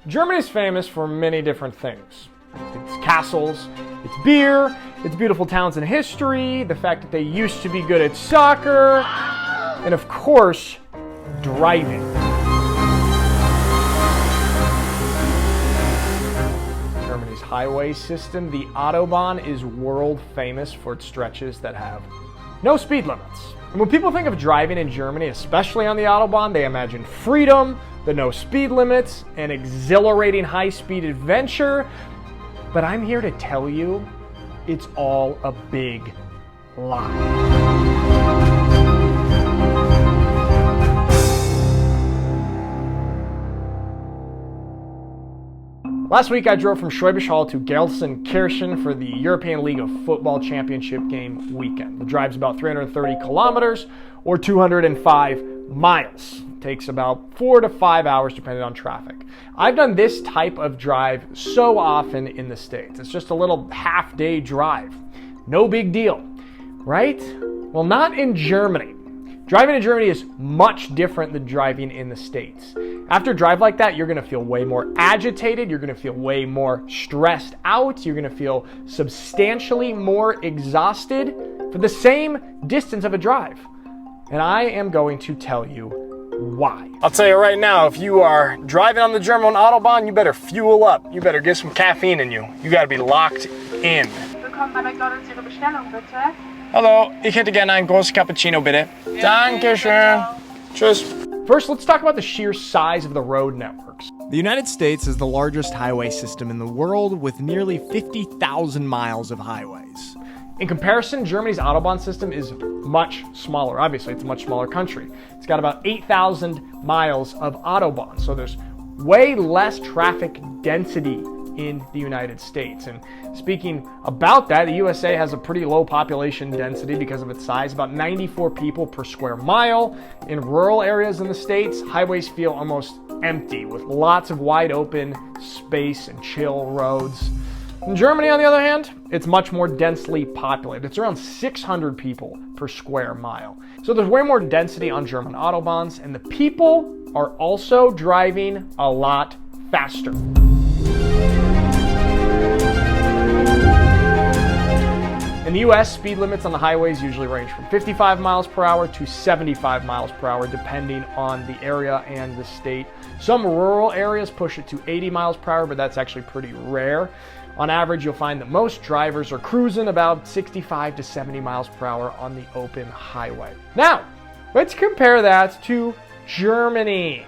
Germany is famous for many different things. It's castles, it's beer, it's beautiful towns and history, the fact that they used to be good at soccer, and of course, driving. Germany's highway system, the Autobahn, is world famous for its stretches that have no speed limits. And when people think of driving in Germany, especially on the Autobahn, they imagine freedom, the no speed limits, an exhilarating high-speed adventure. But I'm here to tell you, it's all a big lie. Last week, I drove from Schwäbisch Hall to Gelsenkirchen for the European League of Football Championship game weekend. The drive's about 330 kilometers or 205 miles. It takes about 4 to 5 hours depending on traffic. I've done this type of drive so often in the States. It's just a little half-day drive. No big deal, right? Well, not in Germany. Driving in Germany is much different than driving in the States. After a drive like that, you're gonna feel way more agitated, you're gonna feel way more stressed out, you're gonna feel substantially more exhausted for the same distance of a drive. And I am going to tell you why. I'll tell you right now, if you are driving on the German Autobahn, you better fuel up. You better get some caffeine in you. You gotta be locked in. Willkommen bei McDonald's, Ihre Bestellung bitte. Hallo, ich hätte gerne einen großen Cappuccino, bitte. Dankeschön. Tschüss. First, let's talk about the sheer size of the road networks. The United States is the largest highway system in the world with nearly 50,000 miles of highways. In comparison, Germany's Autobahn system is much smaller. Obviously, it's a much smaller country. It's got about 8,000 miles of Autobahn, so there's way less traffic density in the United States. And speaking about that, the USA has a pretty low population density because of its size, about 94 people per square mile. In rural areas in the States, highways feel almost empty with lots of wide open space and chill roads. In Germany, on the other hand, it's much more densely populated. It's around 600 people per square mile. So there's way more density on German Autobahns, and the people are also driving a lot faster. In the US, speed limits on the highways usually range from 55 miles per hour to 75 miles per hour, depending on the area and the state. Some rural areas push it to 80 miles per hour, but that's actually pretty rare. On average, you'll find that most drivers are cruising about 65 to 70 miles per hour on the open highway. Now, let's compare that to Germany.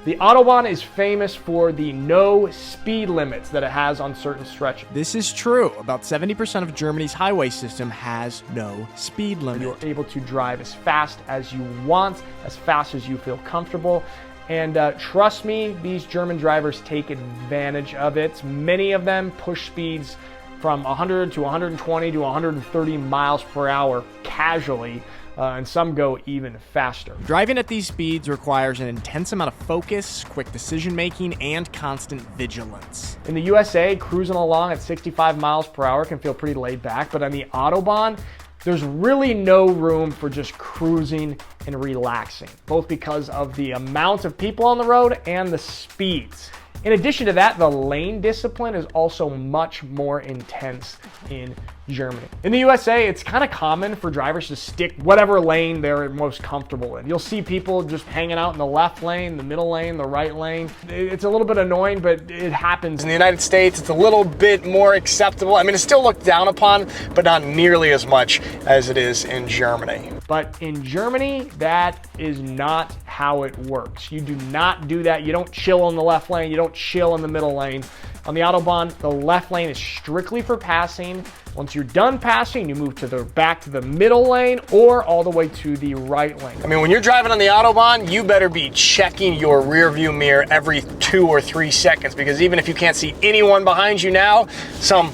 The Autobahn is famous for the no speed limits that it has on certain stretches. This is true. About 70% of Germany's highway system has no speed limit. You're able to drive as fast as you want, as fast as you feel comfortable. And trust me, these German drivers take advantage of it. Many of them push speeds from 100 to 120 to 130 miles per hour casually. And some go even faster. Driving at these speeds requires an intense amount of focus, quick decision-making, and constant vigilance. In the USA, cruising along at 65 miles per hour can feel pretty laid back, but on the Autobahn, there's really no room for just cruising and relaxing, both because of the amount of people on the road and the speeds. In addition to that, the lane discipline is also much more intense in Germany. In the USA, it's kind of common for drivers to stick whatever lane they're most comfortable in. You'll see people just hanging out in the left lane, the middle lane, the right lane. It's a little bit annoying, but it happens. In the United States, it's a little bit more acceptable. I mean, it's still looked down upon, but not nearly as much as it is in Germany. But in Germany, that is not how it works. You do not do that. You don't chill in the left lane. You don't chill in the middle lane. On the Autobahn, the left lane is strictly for passing. Once you're done passing, you move back to the middle lane or all the way to the right lane. I mean, when you're driving on the Autobahn, you better be checking your rear view mirror every 2 or 3 seconds, because even if you can't see anyone behind you now, some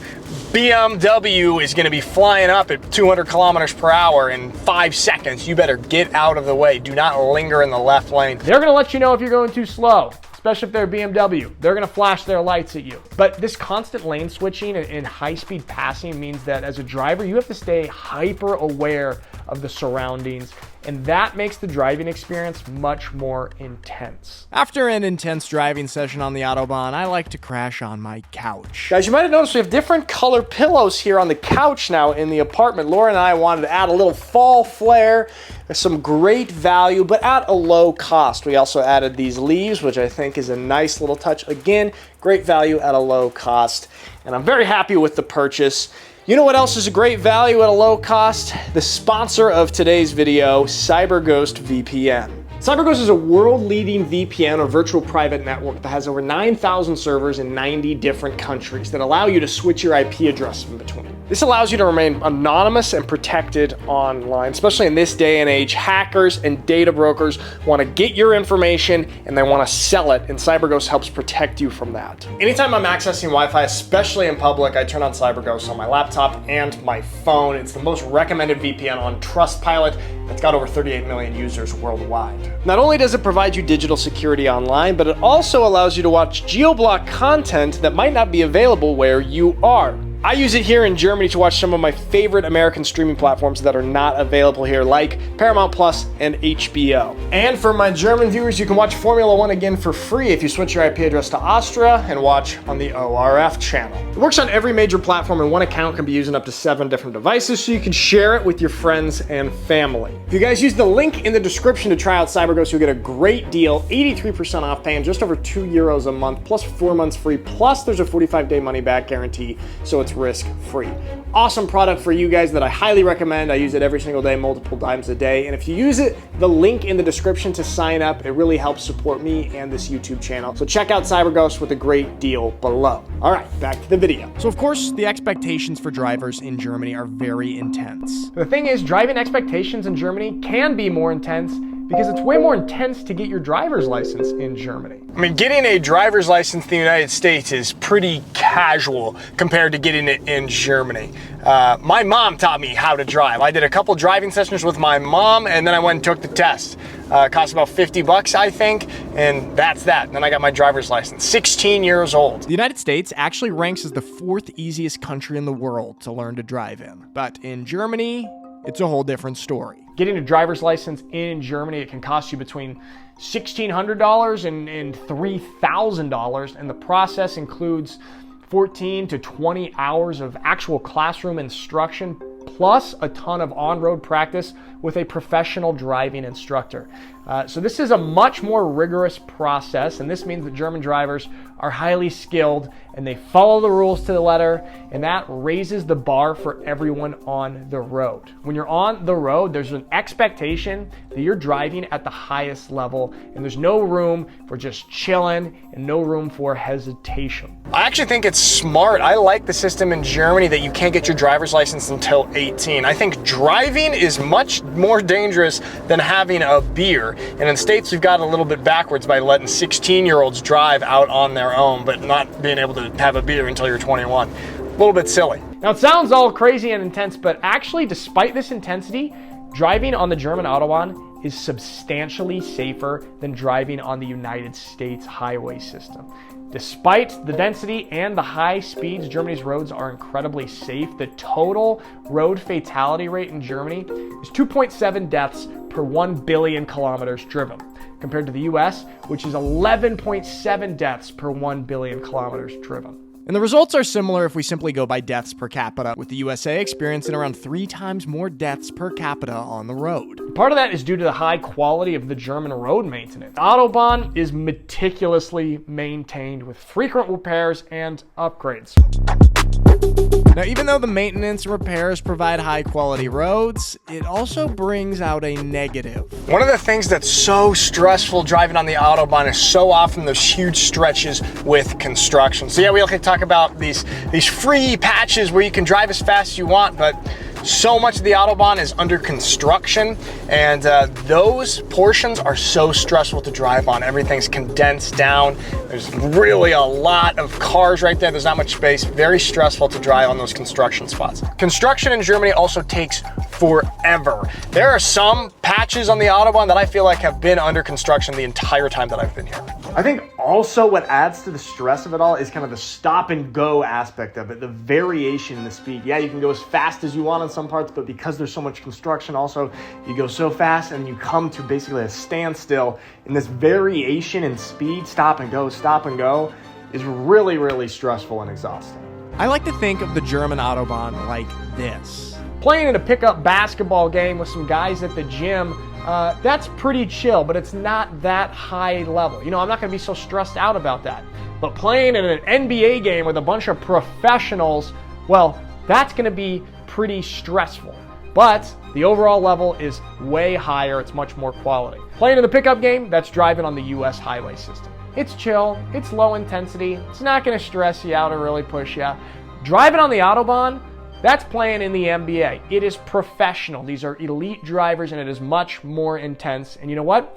BMW is going to be flying up at 200 kilometers per hour in 5 seconds. You better get out of the way. Do not linger in the left lane. They're going to let you know if you're going too slow, especially if they're BMW. They're going to flash their lights at you. But this constant lane switching and high-speed passing means that as a driver, you have to stay hyper aware of the surroundings and that makes the driving experience much more intense. After an intense driving session on the Autobahn, I like to crash on my couch. Guys, you might have noticed we have different color pillows here on the couch now in the apartment. Laura and I wanted to add a little fall flair. There's some great value, but at a low cost. We also added these leaves, which I think is a nice little touch. Again, great value at a low cost, and I'm very happy with the purchase. You know what else is a great value at a low cost? The sponsor of today's video, CyberGhost VPN. CyberGhost is a world-leading VPN, or virtual private network, that has over 9,000 servers in 90 different countries that allow you to switch your IP address in between. This allows you to remain anonymous and protected online, especially in this day and age. Hackers and data brokers want to get your information and they want to sell it, and CyberGhost helps protect you from that. Anytime I'm accessing Wi-Fi, especially in public, I turn on CyberGhost on my laptop and my phone. It's the most recommended VPN on Trustpilot. It's got over 38 million users worldwide. Not only does it provide you digital security online, but it also allows you to watch geo-block content that might not be available where you are. I use it here in Germany to watch some of my favorite American streaming platforms that are not available here, like Paramount Plus and HBO. And for my German viewers, you can watch Formula One again for free if you switch your IP address to Austria and watch on the ORF channel. It works on every major platform, and one account can be used on up to 7 different devices, so you can share it with your friends and family. If you guys use the link in the description to try out CyberGhost, you'll get a great deal, 83% off, paying just over €2 a month, plus 4 months free, plus there's a 45-day money-back guarantee, so it's risk-free. Awesome product for you guys that I highly recommend. I use it every single day, multiple times a day. And if you use it, the link in the description to sign up, it really helps support me and this YouTube channel. So check out CyberGhost with a great deal below. All right, back to the video. So of course, the expectations for drivers in Germany are very intense. The thing is, driving expectations in Germany can be more intense because it's way more intense to get your driver's license in Germany. I mean, getting a driver's license in the United States is pretty casual compared to getting it in Germany. My mom taught me how to drive. I did a couple driving sessions with my mom, and then I went and took the test. It cost about $50, I think, and that's that. And then I got my driver's license, 16 years old. The United States actually ranks as the 4th easiest country in the world to learn to drive in. But in Germany, it's a whole different story. Getting a driver's license in Germany, it can cost you between $1,600 and $3,000, and the process includes 14 to 20 hours of actual classroom instruction, plus a ton of on-road practice with a professional driving instructor. So this is a much more rigorous process, and this means that German drivers are highly skilled and they follow the rules to the letter, and that raises the bar for everyone on the road. When you're on the road, there's an expectation that you're driving at the highest level, and there's no room for just chilling and no room for hesitation. I actually think it's smart. I like the system in Germany that you can't get your driver's license until 18. I think driving is much more dangerous than having a beer. And in the States, we've got a little bit backwards by letting 16-year-olds drive out on their own, but not being able to have a beer until you're 21. A little bit silly. Now, it sounds all crazy and intense, but actually, despite this intensity, driving on the German Autobahn is substantially safer than driving on the United States highway system. Despite the density and the high speeds, Germany's roads are incredibly safe. The total road fatality rate in Germany is 2.7 deaths per 1 billion kilometers driven, compared to the US, which is 11.7 deaths per 1 billion kilometers driven. And the results are similar if we simply go by deaths per capita, with the USA experiencing around 3 times more deaths per capita on the road. Part of that is due to the high quality of the German road maintenance. Autobahn is meticulously maintained with frequent repairs and upgrades. Now, even though the maintenance and repairs provide high-quality roads, it also brings out a negative. One of the things that's so stressful driving on the Autobahn is so often those huge stretches with construction. So yeah, we can talk about these free patches where you can drive as fast as you want, but so much of the Autobahn is under construction, and those portions are so stressful to drive on. Everything's condensed down. There's really a lot of cars right there. There's not much space. Very stressful to drive on those construction spots. Construction in Germany also takes forever. There are some patches on the Autobahn that I feel like have been under construction the entire time that I've been here. I think Also, what adds to the stress of it all is kind of the stop and go aspect of it, the variation in the speed. Yeah, you can go as fast as you want in some parts, but because there's so much construction, also you go so fast and you come to basically a standstill. And this variation in speed, stop and go, is really, really stressful and exhausting. I like to think of the German Autobahn like this. Playing in a pickup basketball game with some guys at the gym, that's pretty chill, but it's not that high level. You know, I'm not going to be so stressed out about that. But playing in an NBA game with a bunch of professionals, well, that's going to be pretty stressful. But the overall level is way higher. It's much more quality. Playing in the pickup game, that's driving on the US highway system. It's chill, it's low intensity, it's not going to stress you out or really push you out. Driving on the Autobahn, that's playing in the NBA. It is professional. These are elite drivers, and it is much more intense. And you know what?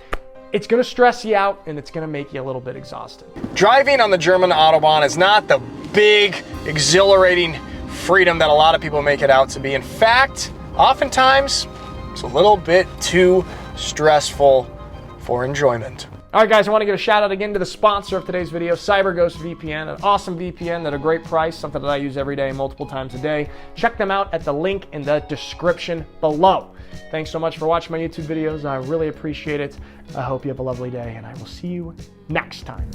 It's going to stress you out, and it's going to make you a little bit exhausted. Driving on the German Autobahn is not the big, exhilarating freedom that a lot of people make it out to be. In fact, oftentimes, it's a little bit too stressful for enjoyment. All right, guys, I want to give a shout out again to the sponsor of today's video, CyberGhost VPN, an awesome VPN at a great price, something that I use every day, multiple times a day. Check them out at the link in the description below. Thanks so much for watching my YouTube videos. I really appreciate it. I hope you have a lovely day, and I will see you next time.